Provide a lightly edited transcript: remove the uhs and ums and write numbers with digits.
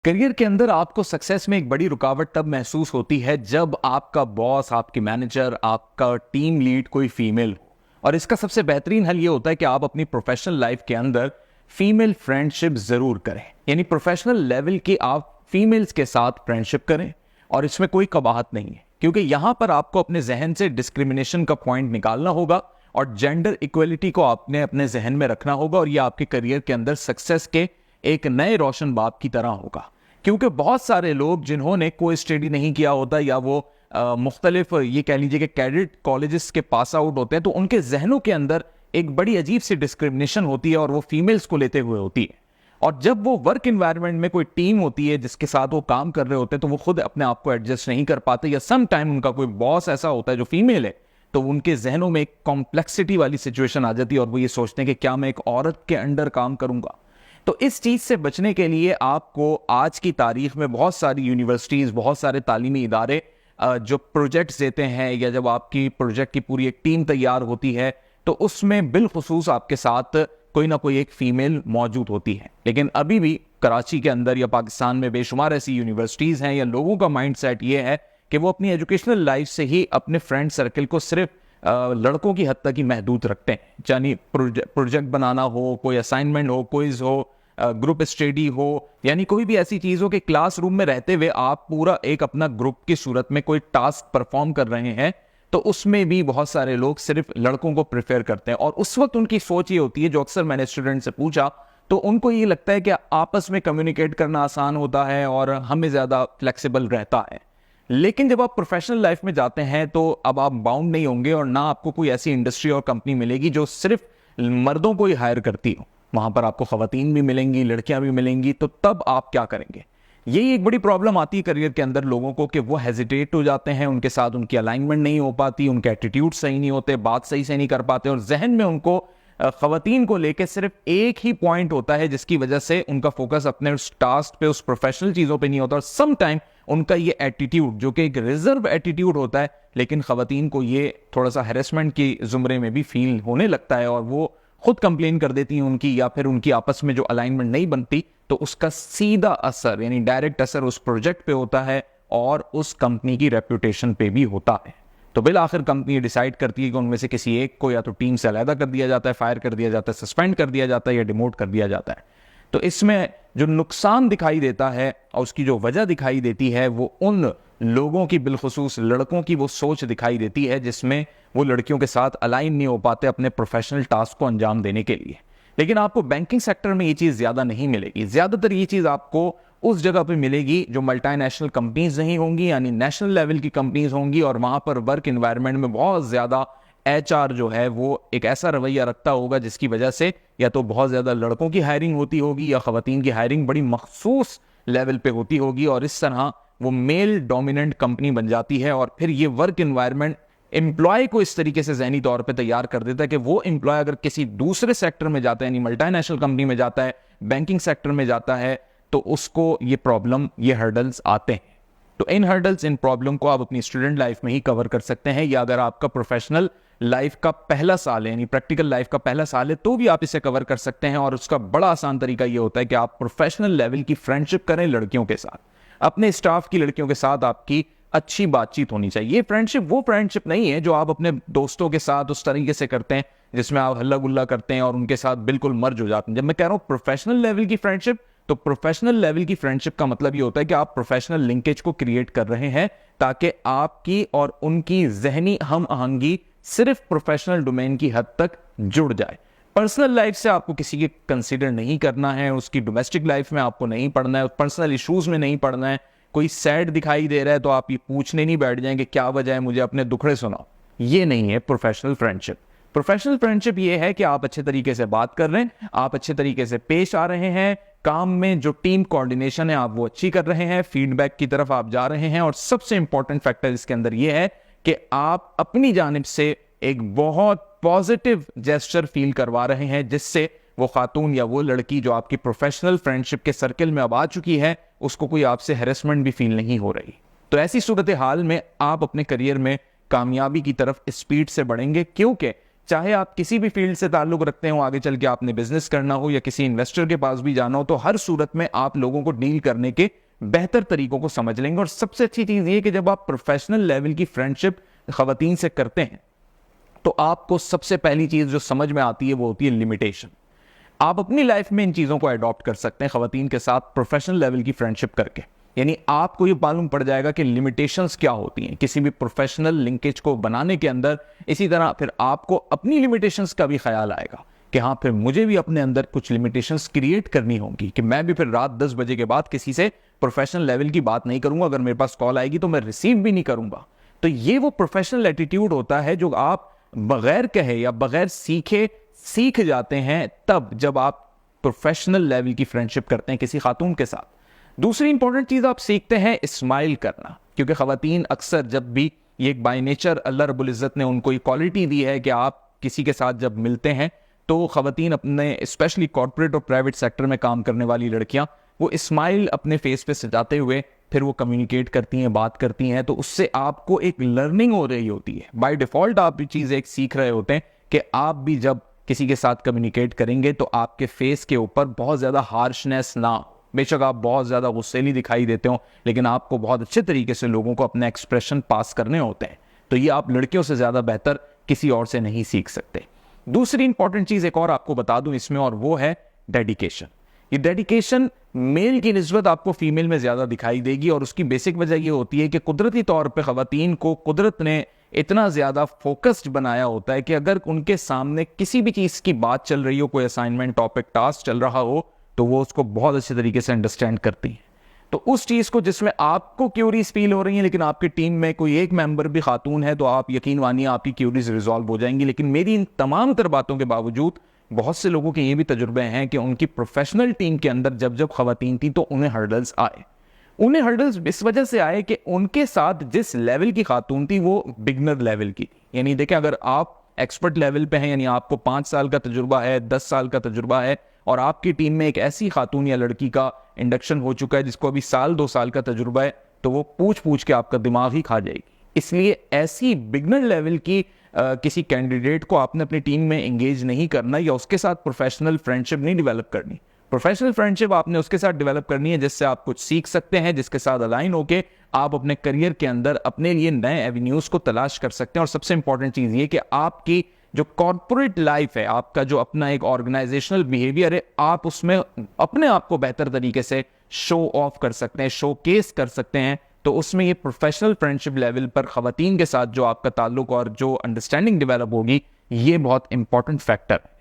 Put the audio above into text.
Career के अंदर आपको सक्सेस में एक बड़ी रुकावट तब महसूस होती है जब आपका बॉस, आपकी मैनेजर, आपका टीम लीड कोई फीमेल हो। और इसका सबसे बेहतरीन हल ये होता है कि आप अपनी प्रोफेशनल लाइफ के अंदर फीमेल फ्रेंडशिप जरूर करें। यानी प्रोफेशनल लेवल की आप फीमेल्स के साथ फ्रेंडशिप करें और इसमें कोई कबाहत नहीं है, क्योंकि यहां पर आपको अपने जहन से डिस्क्रिमिनेशन का पॉइंट निकालना होगा और जेंडर इक्वलिटी को आपने अपने जहन में रखना होगा और ये आपके करियर के अंदर सक्सेस के एक नए रोशन बाप की तरह होगा। क्योंकि बहुत सारे लोग जिन्होंने कोई स्टडी नहीं किया होता या वो मुख्तलिफ ये कह लीजिए कि कैडेट कॉलेजेस के पास आउट होते हैं, तो उनके जहनों के अंदर एक बड़ी अजीब सी डिस्क्रिमिनेशन होती है और वो फीमेल्स को लेते हुए होती है। और जब वो वर्क इन्वायरमेंट में कोई टीम होती है जिसके साथ वो काम कर रहे होते हैं, तो वो खुद अपने आप को एडजस्ट नहीं कर पाते, या सम टाइम उनका कोई बॉस ऐसा होता है जो फीमेल है, तो उनके जहनों में एक कॉम्प्लेक्सिटी वाली सिचुएशन आ जाती है और वो ये सोचते हैं कि क्या मैं एक औरत के अंडर काम करूंगा। तो इस चीज से बचने के लिए आपको आज की तारीख में बहुत सारी यूनिवर्सिटीज, बहुत सारे तालीमी इदारे जो प्रोजेक्ट्स देते हैं, या जब आपकी प्रोजेक्ट की पूरी एक टीम तैयार होती है तो उसमें बिलखुसूस आपके साथ कोई ना कोई एक फीमेल मौजूद होती है। लेकिन अभी भी कराची के अंदर या पाकिस्तान में बेशुमार ऐसी यूनिवर्सिटीज हैं या लोगों का माइंड सेट ये है कि वो अपनी एजुकेशनल लाइफ से ही अपने फ्रेंड सर्कल को सिर्फ लड़कों की हद तक ही महदूद रखते हैं। यानी प्रोजेक्ट बनाना हो, कोई असाइनमेंट हो, क्विज हो, ग्रुप स्टडी हो, यानी कोई भी ऐसी चीज हो कि क्लासरूम में रहते हुए आप पूरा एक अपना ग्रुप की सूरत में कोई टास्क परफॉर्म कर रहे हैं, तो उसमें भी बहुत सारे लोग सिर्फ लड़कों को प्रेफर करते हैं। और उस वक्त उनकी सोच ये होती है, जो अक्सर मैंने स्टूडेंट से पूछा, तो उनको ये लगता है कि आपस में कम्युनिकेट करना आसान होता है और हमें ज्यादा फ्लेक्सिबल रहता है। लेकिन जब आप प्रोफेशनल लाइफ में जाते हैं तो अब आप बाउंड नहीं होंगे और ना आपको कोई ऐसी इंडस्ट्री और कंपनी मिलेगी जो सिर्फ मर्दों को ही हायर करती हो। वहां पर आपको खवातीन भी मिलेंगी, लड़कियां भी मिलेंगी। तो तब आप क्या करेंगे? यही एक बड़ी प्रॉब्लम आती है करियर के अंदर लोगों को कि वो हेजिटेट हो जाते हैं, उनके साथ उनकी अलाइनमेंट नहीं हो पाती, उनके एटीट्यूड सही नहीं होते, बात सही से नहीं कर पाते और जहन में उनको खवातीन को लेकर सिर्फ एक ही पॉइंट होता है जिसकी वजह से उनका फोकस अपने उस टास्क पे, उस प्रोफेशनल चीजों पे नहीं होता। और सम टाइम उनका ये एटीट्यूड, जो कि एक रिजर्व एटीट्यूड होता है, लेकिन खवातीन को ये थोड़ा सा हैरेसमेंट की जुमरे में भी फील होने लगता है और वो खुद कंप्लेन कर देती हैं उनकी, या फिर उनकी आपस में जो अलाइनमेंट नहीं बनती, तो उसका सीधा असर यानी डायरेक्ट असर उस प्रोजेक्ट पे होता है और उस कंपनी की रेपुटेशन पे भी होता है। तो बिल आखिर कंपनी डिसाइड करती है कि उनमें से किसी एक को या तो टीम से अलहदा कर दिया जाता है, फायर कर दिया जाता है, सस्पेंड कर दिया जाता है या डिमोट कर दिया जाता है। तो इसमें जो नुकसान दिखाई देता है और उसकी जो वजह दिखाई देती है, वो उन लोगों की, बिलखुसूस लड़कों की वो सोच दिखाई देती है जिसमें वो लड़कियों के साथ अलाइन नहीं हो पाते अपने प्रोफेशनल टास्क को अंजाम देने के लिए। लेकिन आपको बैंकिंग सेक्टर में ये चीज़ ज़्यादा नहीं मिलेगी। ज़्यादातर ये चीज़ आपको उस जगह पे मिलेगी जो मल्टीनेशनल कंपनीज नहीं होंगी, यानी नेशनल लेवल की कंपनीज होंगी, और वहाँ पर वर्क इन्वायरमेंट में बहुत ज़्यादा एचआर जो है वो एक ऐसा रवैया रखता होगा जिसकी वजह से या तो बहुत ज़्यादा लड़कों की हायरिंग होती होगी या खवातीन की हायरिंग बड़ी मखसूस लेवल पे होती होगी, और इस तरह वो मेल डोमिनेंट कंपनी बन जाती है। और फिर ये वर्क इन्वायरमेंट एम्प्लॉय को इस तरीके से जहनी तौर पे तैयार कर देता है कि वो एम्प्लॉय अगर किसी दूसरे सेक्टर में जाता है, यानी मल्टीनेशनल कंपनी में जाता है, बैंकिंग सेक्टर में जाता है, तो उसको ये प्रॉब्लम, ये हर्डल्स आते हैं। तो इन हर्डल्स, इन प्रॉब्लम को आप अपनी स्टूडेंट लाइफ में ही कवर कर सकते हैं, या अगर आपका प्रोफेशनल लाइफ का पहला साल है, यानी प्रैक्टिकल लाइफ का पहला साल है, तो भी आप इसे कवर कर सकते हैं। और उसका बड़ा आसान तरीका यह होता है कि आप प्रोफेशनल लेवल की फ्रेंडशिप करें लड़कियों के साथ। अपने स्टाफ की लड़कियों के साथ आपकी अच्छी बातचीत होनी चाहिए। ये फ्रेंडशिप वो फ्रेंडशिप नहीं है जो आप अपने दोस्तों के साथ उस तरीके से करते हैं जिसमें आप हल्ला गुल्ला करते हैं और उनके साथ बिल्कुल मर्ज हो जाते हैं। जब मैं कह रहा हूं प्रोफेशनल लेवल की फ्रेंडशिप, तो प्रोफेशनल लेवल की फ्रेंडशिप का मतलब ये होता है कि आप प्रोफेशनल लिंकेज को क्रिएट कर रहे हैं ताकि आपकी और उनकी जहनी हम आहंगी सिर्फ प्रोफेशनल डोमेन की हद तक जुड़ जाए। पर्सनल लाइफ से आपको किसी की कंसीडर नहीं करना है, उसकी डोमेस्टिक लाइफ में आपको नहीं पढ़ना है, पर्सनल इश्यूज में नहीं पढ़ना है। कोई सैड दिखाई दे रहा है तो आप ये पूछने नहीं बैठ जाएंगे क्या वजह है, मुझे अपने दुखड़े सुनाओ। ये नहीं है प्रोफेशनल फ्रेंडशिप। प्रोफेशनल फ्रेंडशिप ये है कि आप अच्छे तरीके से बात कर रहे हैं, आप अच्छे तरीके से पेश आ रहे हैं, काम में जो टीम कोऑर्डिनेशन है आप वो अच्छी कर रहे हैं, फीडबैक की तरफ आप जा रहे हैं, और सबसे इंपॉर्टेंट फैक्टर इसके अंदर ये है कि आप अपनी जानिब से एक बहुत पॉजिटिव जेस्चर फील करवा रहे हैं जिससे वो खातून या वो लड़की जो आपकी प्रोफेशनल फ्रेंडशिप के सर्कल में अब आ चुकी है, उसको कोई आपसे हैरेसमेंट भी फील नहीं हो रही। तो ऐसी सूरत हाल में आप अपने करियर में कामयाबी की तरफ स्पीड से बढ़ेंगे, क्योंकि चाहे आप किसी भी फील्ड से ताल्लुक रखते हो, आगे चल के आपने बिजनेस करना हो या किसी इन्वेस्टर के पास भी जाना हो, तो हर सूरत में आप लोगों को डील करने के बेहतर तरीकों को समझ लेंगे। और सबसे अच्छी चीज ये कि जब आप प्रोफेशनल लेवल की फ्रेंडशिप खवातीन से करते हैं तो आपको सबसे पहली चीज जो समझ में आती है वो होती है लिमिटेशन। आप अपनी लाइफ में इन चीजों को अडॉप्ट कर सकते हैं खवातीन के साथ प्रोफेशनल लेवल की फ्रेंडशिप करके। यानी आपको ये मालूम पड़ जाएगा कि लिमिटेशंस क्या होती हैं किसी भी प्रोफेशनल लिंकेज को बनाने के अंदर। इसी तरह फिर आपको अपनी लिमिटेशंस का भी ख्याल आएगा कि हाँ, फिर मुझे भी अपने अंदर कुछ लिमिटेशंस क्रिएट करनी होंगी कि मैं भी फिर रात 10 बजे के बाद किसी से प्रोफेशनल लेवल की बात नहीं करूंगा। अगर मेरे पास कॉल आएगी तो मैं रिसीव भी नहीं करूंगा। तो ये वो प्रोफेशनल एटीट्यूड होता है जो आप बगैर कहे या बगैर सीखे सीख जाते हैं तब जब आप प्रोफेशनल लेवल की फ्रेंडशिप करते हैं किसी खातून के साथ। दूसरी इंपॉर्टेंट चीज आप सीखते हैं स्माइल करना, क्योंकि खवातीन अक्सर जब भी, ये एक बाय नेचर अल्लाह रब्बुल इज्जत ने उनको क्वालिटी दी है कि आप किसी के साथ जब मिलते हैं तो खवातीन अपने स्पेशली कॉर्पोरेट और प्राइवेट सेक्टर में काम करने वाली लड़कियां वो स्माइल अपने फेस पे सजाते हुए फिर वो कम्युनिकेट करती हैं, बात करती हैं। तो उससे आपको एक लर्निंग हो रही होती है, बाय डिफॉल्ट आप ये चीज एक सीख रहे होते हैं कि आप भी जब किसी के साथ कम्युनिकेट करेंगे तो आपके फेस के ऊपर बहुत ज्यादा हार्शनेस ना हो। बेशक आप बहुत ज्यादा गुस्सैली दिखाई देते हो, लेकिन आपको बहुत अच्छे तरीके से लोगों को अपने एक्सप्रेशन पास करने होते हैं। तो ये आप लड़कियों से ज्यादा बेहतर किसी और से नहीं सीख सकते। दूसरी इंपॉर्टेंट चीज एक और आपको बता दूं इसमें, और वो है डेडिकेशन। ये डेडिकेशन मेल की निस्बत आपको फीमेल में ज्यादा दिखाई देगी, और उसकी बेसिक वजह ये होती है कि कुदरती तौर पे खवातीन को कुदरत ने इतना ज्यादा फोकस्ड बनाया होता है कि अगर उनके सामने किसी भी चीज की बात चल रही हो, कोई असाइनमेंट, टॉपिक, टास्क चल रहा हो, तो वो उसको बहुत अच्छे तरीके से अंडरस्टैंड करती है। तो उस चीज को जिसमें आपको क्यूरीज फील हो रही है लेकिन आपकी टीम में कोई एक मेंबर भी खातून है, तो आप यकीन मानिए आपकी क्यूरीज रिजॉल्व हो जाएंगी। लेकिन मेरी इन तमाम तर बातों के बावजूद बहुत से लोगों के ये भी तजुर्बे हैं कि उनकी प्रोफेशनल टीम के अंदर जब जब खवातीन थी तो उन्हें हर्डल्स आए। उन्हें हर्डल्स इस वजह से आए कि उनके साथ जिस लेवल की खातून थी वो बिगनर लेवल की थी। यानी देखें, अगर आप एक्सपर्ट लेवल पे हैं, यानी आपको 5 साल का तजुर्बा है, 10 साल का तजुर्बा है, और आपकी टीम में एक ऐसी खातून या लड़की का इंडक्शन हो चुका है जिसको अभी 1-2 साल का तजुर्बा है, तो वो पूछ पूछ के आपका दिमाग ही खा जाएगी। इसलिए ऐसी बिगनर लेवल की किसी कैंडिडेट को आपने अपनी टीम में एंगेज नहीं करना या उसके साथ प्रोफेशनल फ्रेंडशिप नहीं डेवलप करनी। प्रोफेशनल फ्रेंडशिप आपने उसके साथ डेवलप करनी है जिससे आप कुछ सीख सकते हैं, जिसके साथ अलाइन होके आप अपने करियर के अंदर अपने लिए नए एवेन्यूज को तलाश कर सकते हैं। और सबसे इंपॉर्टेंट चीज ये कि आपकी जो कॉर्पोरेट लाइफ है, आपका जो अपना एक ऑर्गेनाइजेशनल बिहेवियर है, आप उसमें अपने आप को बेहतर तरीके से शो ऑफ कर सकते हैं, शो केस कर सकते हैं। तो उसमें ये प्रोफेशनल फ्रेंडशिप लेवल पर खवातीन के साथ जो आपका ताल्लुक और जो अंडरस्टैंडिंग डेवलप होगी, ये बहुत इंपॉर्टेंट फैक्टर है।